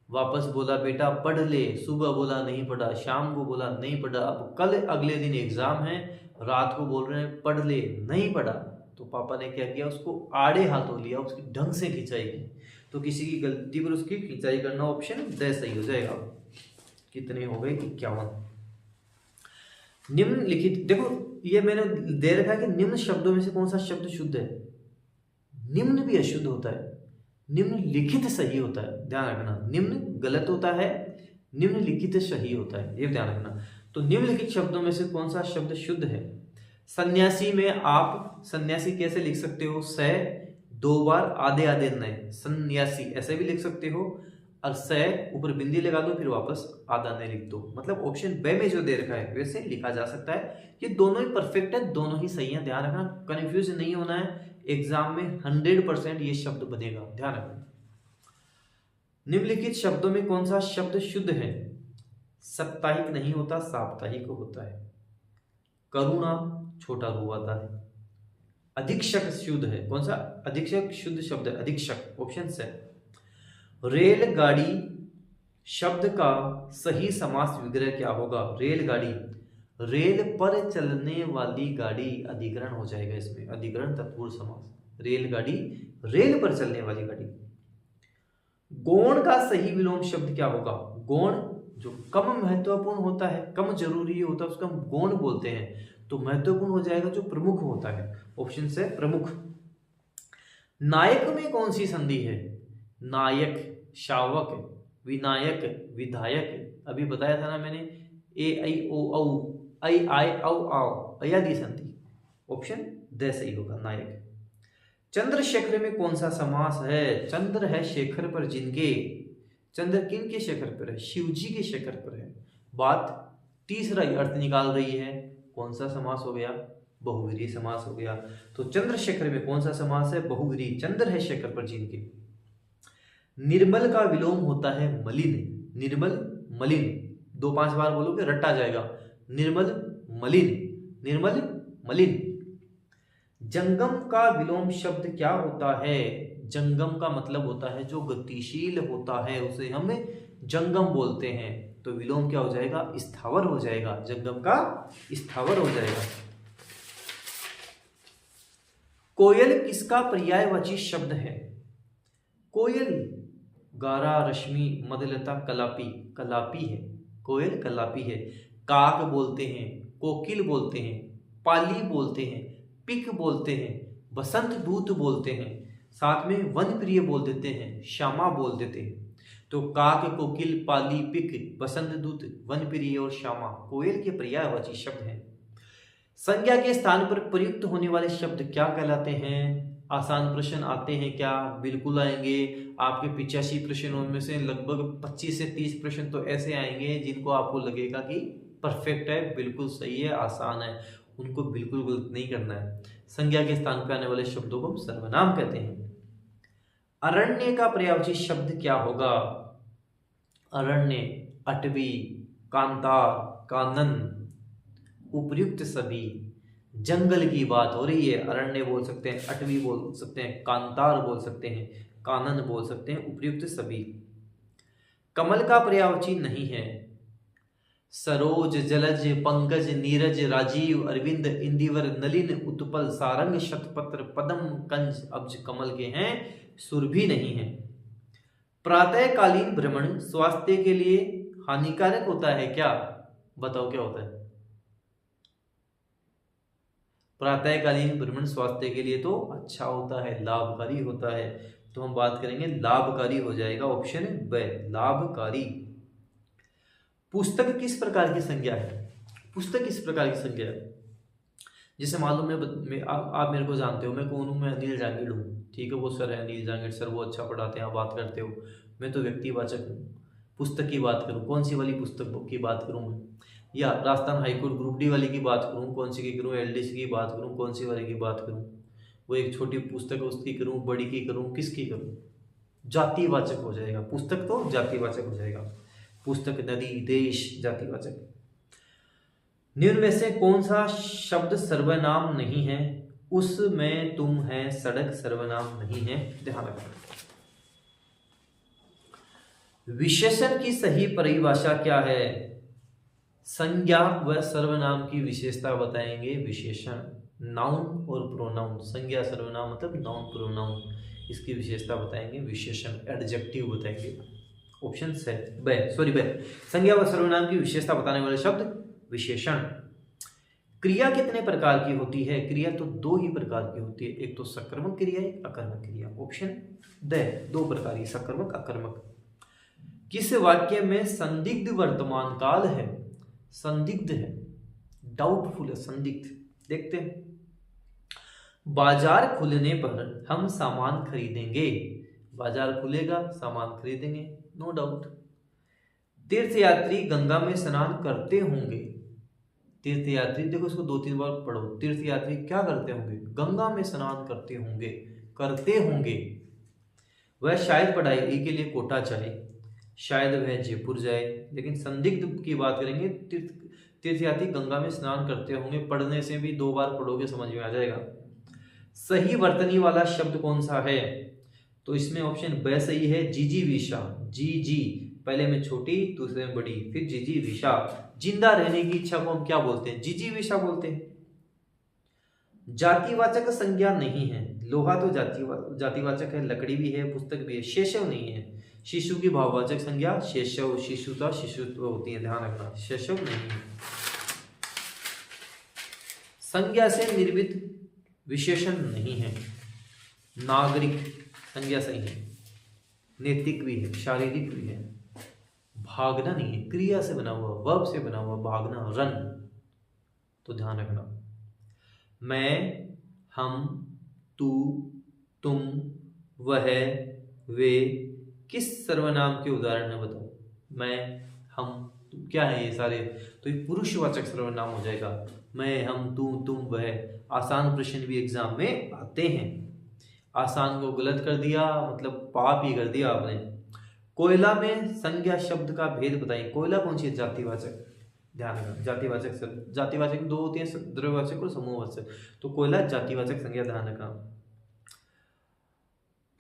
वापस बोला बेटा पढ़ ले, सुबह बोला नहीं पढ़ा, शाम को बोला नहीं पढ़ा, अब कल अगले दिन एग्जाम है, रात को बोल रहे हैं पढ़ ले, नहीं पढ़ा। तो पापा ने क्या किया? उसको आड़े हाथों लिया, उसकी ढंग से खिंचाई की। तो किसी की गलती पर उसकी खिंचाई करना ऑप्शन द सही हो जाएगा। कितने हो गए? 51। निम्नलिखित, देखो ये मैंने दे रखा है कि निम्न शब्दों में से कौन सा शब्द शुद्ध है? निम्न भी अशुद्ध होता है, निम्नलिखित सही होता है, ध्यान रखना। निम्न गलत होता है, निम्नलिखित सही होता है, ये ध्यान रखना। तो निम्नलिखित शब्दों में से कौन सा शब्द शुद्ध है? सन्यासी में आप सन्यासी कैसे लिख सकते हो? स दो बार आधे आधे नए, सन्यासी ऐसे भी लिख सकते हो। और स ऊपर बिंदी लगा दो, फिर वापस आधा नए लिख दो। मतलब ऑप्शन बे में जो दे रखा है वैसे लिखा जा सकता है। ये दोनों ही परफेक्ट है, दोनों ही सही है, ध्यान रखना। कंफ्यूज नहीं होना है, एग्जाम में 100% ये शब्द बनेगा, ध्यान रखना। निम्नलिखित शब्दों में कौन सा शब्द शुद्ध है? साप्ताहिक नहीं होता, साप्ताहिक होता है। करुणा छोटा रू आता है। अधीक्षक शुद्ध है, कौन सा? अधीक्षक शुद्ध शब्द है, अधीक्षक ऑप्शन से। रेलगाड़ी शब्द का सही समास विग्रह क्या होगा? रेलगाड़ी, रेल पर चलने वाली गाड़ी, अधिकरण हो जाएगा इसमें, अधिकरण तत्पुरुष समास। रेलगाड़ी, रेल पर चलने वाली गाड़ी। गौण का सही विलोम शब्द क्या होगा? गौण जो कम महत्वपूर्ण होता है, कम जरूरी होता है, उसको हम गौण बोलते हैं। तो महत्वपूर्ण हो जाएगा जो प्रमुख होता है, ऑप्शन से प्रमुख। नायक में कौन सी संधि है? नायक, शावक, विनायक, विधायक। अभी बताया था ना मैंने, ए ऐ ओ औ, ऐ आय औ आओ, अयादि संधि, ऑप्शन द सही होगा, नायक। चंद्रशेखर में कौन सा समास है? चंद्र है शेखर पर जिनके, चंद्र किन के शेखर पर है? शिव जी के शेखर पर है। बात तीसरा अर्थ निकाल रही है, कौन सा समास हो गया? बहुव्रीहि समास हो गया। तो चंद्रशेखर में कौन सा समास है? बहुव्रीहि। चंद्र है शेखर पर जिनके। निर्मल का विलोम होता है मलिन, निर्मल मलिन, 2-5 बार बोलोगे रट्टा जाएगा। निर्मल मलिन, निर्मल मलिन। जंगम का विलोम शब्द क्या होता है? जंगम का मतलब होता है जो गतिशील होता है, उसे हम जंगम बोलते हैं। तो विलोम क्या हो जाएगा? स्थावर हो जाएगा, जंगम का स्थावर हो जाएगा। कोयल किसका पर्यायवाची शब्द है? कोयल गारा, रश्मि, मदलता, कलापी, कलापी है, कोयल कलापी है। काक बोलते हैं, कोकिल बोलते हैं, पाली बोलते हैं, पिक बोलते हैं, बसंत दूत बोलते हैं, साथ में वन प्रिय बोल देते हैं, श्यामा बोल देते हैं। तो काक, कोकिल, पाली, पिक, बसंत दूत, वन प्रिय और श्यामा कोयल के पर्यायवाची शब्द हैं। संज्ञा के स्थान पर प्रयुक्त होने वाले शब्द क्या कहलाते हैं? आसान प्रश्न आते हैं क्या? बिल्कुल आएंगे। आपके 85 प्रश्नों में से लगभग 25 से 30 प्रश्न तो ऐसे आएंगे जिनको आपको लगेगा कि परफेक्ट है, बिल्कुल सही है, आसान है, उनको बिल्कुल गलत नहीं करना है। संज्ञा के स्थान पर आने वाले शब्दों को हम सर्वनाम कहते हैं। अरण्य का पर्यायवाची शब्द क्या होगा? अरण्य, अटवी, कांतार, कानन, उपर्युक्त सभी। जंगल की बात हो रही है, अरण्य बोल सकते हैं, अटवी बोल सकते हैं, कांतार बोल सकते हैं, कानन बोल सकते हैं, उपयुक्त सभी। कमल का पर्यायवाची नहीं है। सरोज, जलज, पंकज, नीरज, राजीव, अरविंद, इंदिवर, नलिन, उत्पल, सारंग, शतपत्र, पद्म, कंज, अब्ज कमल के हैं, सुरभि नहीं है। प्रातःकालीन भ्रमण स्वास्थ्य के लिए हानिकारक होता है क्या? बताओ क्या होता है? प्रातःकालीन भ्रमण स्वास्थ्य के लिए तो अच्छा होता है, लाभकारी होता है। तो हम बात करेंगे लाभकारी हो जाएगा, ऑप्शन ब, लाभकारी। पुस्तक किस प्रकार की संज्ञा है? पुस्तक किस प्रकार की संज्ञा है? जैसे मान लो आप मेरे को जानते हो, मैं कौन हूँ? मैं अनिल जांगिड़ हूँ, ठीक है। वो सर है अनिल जांगिड़ सर, वो अच्छा पढ़ाते हैं, आप बात करते हो। मैं तो व्यक्तिवाचक हूँ। पुस्तक की बात करूँ, कौन सी वाली पुस्तक की बात करूँ मैं? या राजस्थान हाईकोर्ट ग्रुप डी वाली की बात करूँ, कौन सी की करूँ? एलडीसी की बात करूँ, कौन सी वाली की बात करूँ? वो एक छोटी पुस्तक है उसकी करूँ, बड़ी की करूँ, किसकी करूँ? जातिवाचक हो जाएगा, पुस्तक तो जातिवाचक हो जाएगा। पुस्तक, नदी, देश, जातिवाचक। निम्न में से कौन सा शब्द सर्वनाम नहीं है? उसमें तुम है, सड़क सर्वनाम नहीं है, ध्यान रखना। विशेषण की सही परिभाषा क्या है? संज्ञा व सर्वनाम की विशेषता बताएंगे विशेषण। नाउन और प्रोनाउन, संज्ञा सर्वनाम मतलब नाउन प्रोनाउन, इसकी विशेषता बताएंगे विशेषण, एडजेक्टिव बताएंगे। ऑप्शन से संज्ञा व सर्वनाम की विशेषता बताने वाले शब्द विशेषण। क्रिया कितने प्रकार की होती है? क्रिया तो दो ही प्रकार की होती है, एक तो सकर्मक क्रिया, एक अकर्मक क्रिया। ऑप्शन द, दो प्रकार की, सकर्मक अकर्मक। किस वाक्य में संदिग्ध वर्तमान काल है? संदिग्ध है, डाउटफुल है, संदिग्ध। देखते हैं। बाजार खुलने पर हम सामान खरीदेंगे। बाजार खुलेगा, सामान खरीदेंगे, नो डाउट। तीर्थयात्री गंगा में स्नान करते होंगे। तीर्थयात्री, देखो इसको दो तीन बार पढ़ो। तीर्थयात्री क्या करते होंगे? गंगा में स्नान करते होंगे, करते होंगे। वह शायद पढ़ाई के लिए कोटा जाए, शायद वह जयपुर जाए। लेकिन संदिग्ध की बात करेंगे, तीर्थयात्री गंगा में स्नान करते होंगे, पढ़ने से भी दो बार पढ़ोगे समझ में आ जाएगा। सही वर्तनी वाला शब्द कौन सा है? तो इसमें ऑप्शन ब सही है, जीजी विशा। जी जी, पहले में छोटी, दूसरे में बड़ी, फिर जीजी विशा। जिंदा रहने की इच्छा को हम क्या बोलते हैं? जीजी विशा बोलते हैं। जातिवाचक संज्ञा नहीं है। लोहा तो जातिवाचक है, लकड़ी भी है, पुस्तक भी है। शेषव नहीं है। शिशु की भाववाचक संज्ञा शेषव, शिशुता, शिशुत्व होती है, ध्यान रखना। शेषव नहीं है। संज्ञा से निर्मित विशेषण नहीं है। नागरिक संज्ञा सही है, नैतिक भी है, शारीरिक भी है। भागना नहीं है, क्रिया से बना हुआ, वर्ब से बना हुआ, भागना, रन, तो ध्यान रखना। मैं, हम, तू, तुम, वह, वे किस सर्वनाम के उदाहरण है? बताओ। मैं, हम, तुम, क्या है ये सारे? तो ये पुरुषवाचक सर्वनाम हो जाएगा। मैं, हम, तू, तुम, वह। आसान प्रश्न भी एग्जाम में आते हैं। आसान को गलत कर दिया मतलब पाप ही कर दिया आपने। कोयला में संज्ञा शब्द का भेद बताइए। कोयला कौन सी है? जातिवाचक, ध्यान रखना। जातिवाचक दो होती है, द्रव्यवाचक और समूहवाचक। तो कोयला जातिवाचक संज्ञा, ध्यान रखना।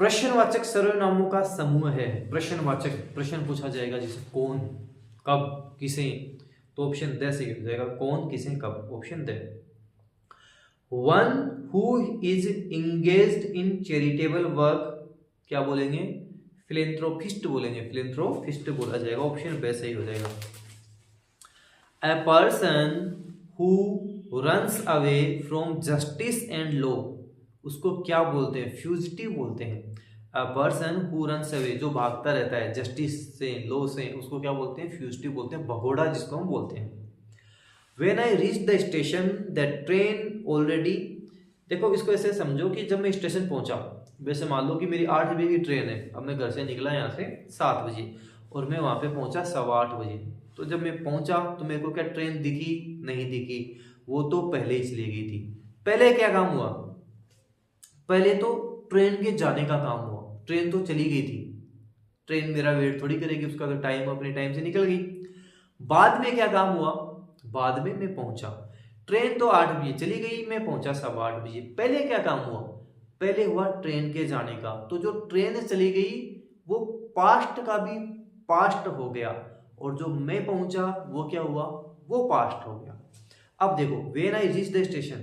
प्रश्नवाचक सर्वनामों का समूह है। प्रश्नवाचक, प्रश्न पूछा जाएगा जैसे कौन, कब, किसे, तो ऑप्शन द से हो जाएगा। कौन, किसे, कब, option the. One who is engaged in charitable work, क्या बोलेंगे? फिलेंथ्रोपिस्ट बोलेंगे, फिलेंथ्रोपिस्ट बोला जाएगा, ऑप्शन बे सही हो जाएगा। A person who runs away from justice and law, उसको क्या बोलते हैं? फ्यूजिटिव बोलते हैं। A person who runs away, जो भागता रहता है जस्टिस से, लॉ से, उसको क्या बोलते हैं? फ्यूजिटिव बोलते हैं, भगोड़ा जिसको हम बोलते हैं। When I reached the station, the train already, देखो इसको ऐसे समझो कि जब मैं स्टेशन पहुंचा, वैसे मान लो कि मेरी 8 बजे की ट्रेन है, अब मैं घर से निकला यहाँ से 7 बजे और मैं वहाँ पे पहुंचा 8:15 बजे। तो जब मैं पहुंचा तो मेरे को क्या ट्रेन दिखी? नहीं दिखी, वो तो पहले ही चली गई थी। पहले क्या काम हुआ? पहले तो ट्रेन के जाने का काम हुआ, ट्रेन तो चली गई थी, ट्रेन मेरा वेट थोड़ी करेगी, उसका तो टाइम अपने टाइम से निकल गई। बाद में क्या काम हुआ? बाद में मैं पहुंचा, ट्रेन तो 8 बजे चली गई, मैं पहुंचा 8:15 बजे। पहले क्या काम हुआ? पहले हुआ ट्रेन के जाने का, तो जो ट्रेन चली गई वो पास्ट का भी पास्ट हो गया, और जो मैं पहुंचा वो क्या हुआ, वो पास्ट हो गया। अब देखो when I reach the station,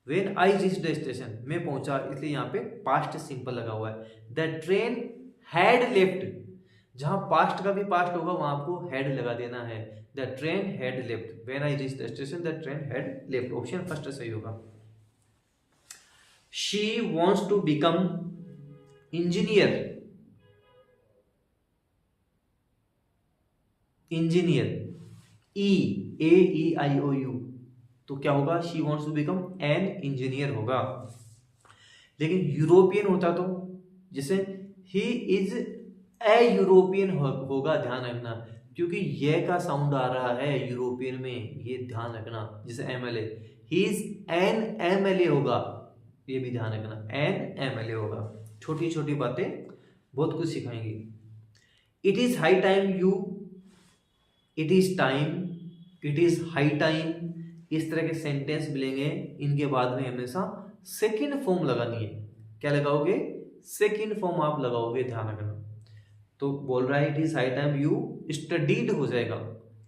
when I reach the station, मैं पहुंचा, इसलिए यहाँ पे पास्ट सिंपल लगा हुआ है। द ट्रेन हैड लेफ्ट, जहां पास्ट का भी पास्ट होगा वहां आपको हैड लगा देना है। The train had left, when I reach the station the train had left, option first सही होगा। She wants to become engineer, engineer, EAEIOU, तो क्या होगा, she wants to become an engineer होगा। लेकिन यूरोपियन होता तो जैसे ही इज ए यूरोपियन होगा, ध्यान रखना, क्योंकि ये का साउंड आ रहा है यूरोपियन में, ये ध्यान रखना। जैसे MLA, he is an MLA होगा, ये भी ध्यान रखना, एन MLA होगा। छोटी छोटी बातें बहुत कुछ सिखाएंगी। It is high time you, it is time, it is high time, इस तरह के सेंटेंस मिलेंगे, इनके बाद में हमेशा सेकंड फॉर्म लगानी है। क्या लगाओगे, सेकंड फॉर्म आप लगाओगे, ध्यान रखना। तो बोल रहा है it is high time you studied हो जाएगा,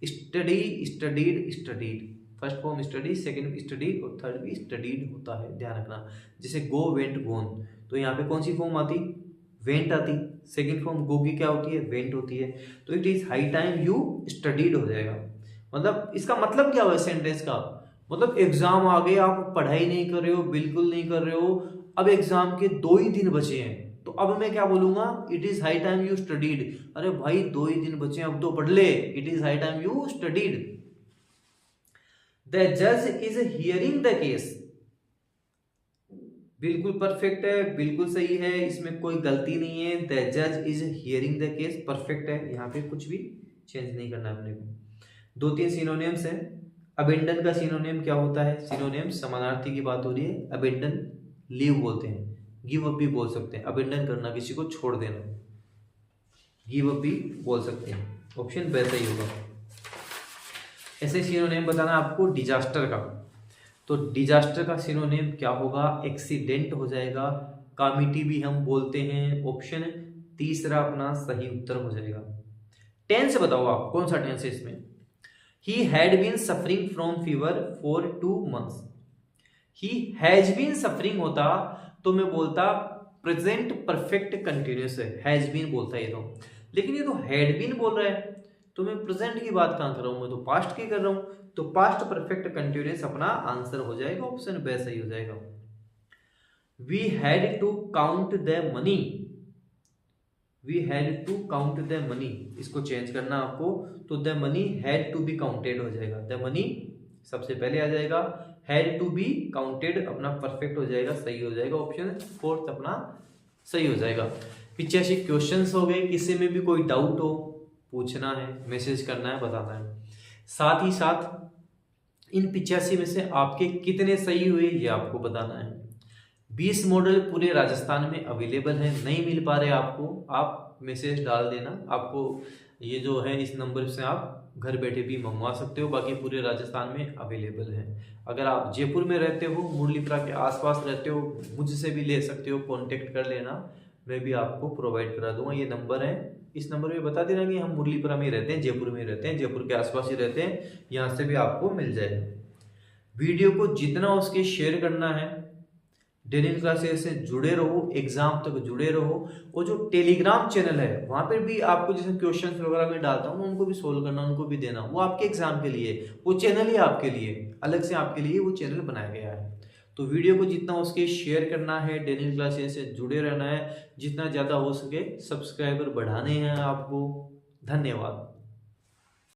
study, studied, studied, first form study, second study और थर्ड भी स्टडीड होता है, ध्यान रखना। जैसे गो, वेंट, गोन, तो यहाँ पे कौन सी फॉर्म आती, वेंट आती, सेकंड फॉर्म गो की क्या होती है, वेंट होती है। तो it is high time you studied हो जाएगा। मतलब इसका मतलब क्या हुआ सेंटेंस का, मतलब एग्जाम आ गए, आप पढ़ाई नहीं कर रहे हो, बिल्कुल नहीं कर रहे हो, अब एग्जाम के 2 ही दिन बचे हैं, तो अब मैं क्या बोलूंगा, it is high time you studied. अरे भाई 2 ही दिन बचे हैं, अब तो पढ़ ले, it is high time you studied. The जज इज हियरिंग द केस, बिल्कुल परफेक्ट है, बिल्कुल सही है, इसमें कोई गलती नहीं है। द जज is hearing the case perfect है, यहाँ पे कुछ भी चेंज नहीं करना है अपने को। 2-3 सिनोनिम्स है। अबेंडन का सिनोनिम क्या होता है, सिनोनिम समानार्थी की बात हो रही है। अबेंडन लीव बोलते हैं, गिव अप भी बोल सकते हैं, अबेंडन करना, किसी को छोड़ देना, गिव अप भी बोल सकते हैं, ऑप्शन वैसा ही होगा। ऐसे सिनोनिम बताना आपको डिजास्टर का, तो डिजास्टर का सिनोनिम क्या होगा, एक्सीडेंट हो जाएगा, कामिटी भी हम बोलते हैं, ऑप्शन तीसरा अपना सही उत्तर हो जाएगा। टेंस बताओ आप, कौन सा टेंस है इसमें, he had been suffering from fever for 2 months, he has been suffering होता तो मैं बोलता प्रेजेंट परफेक्ट कंटिन्यूस है, हैज बीन बोलता ये तो, लेकिन ये तो हैड बीन बोल रहा है, तो मैं प्रेजेंट की बात कहां कर रहा हूं, मैं तो पास्ट की कर रहा हूं, तो पास्ट परफेक्ट कंटिन्यूस अपना आंसर हो जाएगा, ऑप्शन बी सही हो जाएगा। We had to count the money, we had to count the money, इसको चेंज करना आपको, तो the money had to be counted हो जाएगा, द मनी सबसे पहले आ जाएगा, हैड टू बी काउंटेड अपना परफेक्ट हो जाएगा, सही हो जाएगा, ऑप्शन फोर्थ अपना सही हो जाएगा। 85 क्वेश्चंस हो गए, किसी में भी कोई डाउट हो पूछना है, मैसेज करना है, बताना है। साथ ही साथ इन 85 में से आपके कितने सही हुए ये आपको बताना है। 20 मॉडल पूरे राजस्थान में अवेलेबल है, नहीं मिल पा रहे आपको, आप मैसेज डाल देना, आपको ये जो है इस नंबर से आप घर बैठे भी मंगवा सकते हो, बाकी पूरे राजस्थान में अवेलेबल है। अगर आप जयपुर में रहते हो, मुरलीपुरा के आसपास रहते हो, मुझसे भी ले सकते हो, कांटेक्ट कर लेना, मैं भी आपको प्रोवाइड करा दूंगा। ये नंबर है, इस नंबर पे बता देना कि हम मुरलीपुरा में रहते हैं, जयपुर में रहते हैं, जयपुर के आसपास ही रहते हैं, यहाँ से भी आपको मिल जाएगा। वीडियो को जितना उसके शेयर करना है, डेली क्लासेस से जुड़े रहो, एग्जाम तक जुड़े रहो, और जो टेलीग्राम चैनल है वहाँ पर भी आपको जैसे क्वेश्चन वगैरह मैं डालता हूँ उनको भी सोल्व करना, उनको भी देना, वो आपके एग्जाम के लिए, वो चैनल ही आपके लिए, अलग से आपके लिए वो चैनल बनाया गया है। तो वीडियो को जितना उसके शेयर करना है, डेली क्लासेस से जुड़े रहना है, जितना ज़्यादा हो सके सब्सक्राइबर बढ़ाने हैं आपको। धन्यवाद।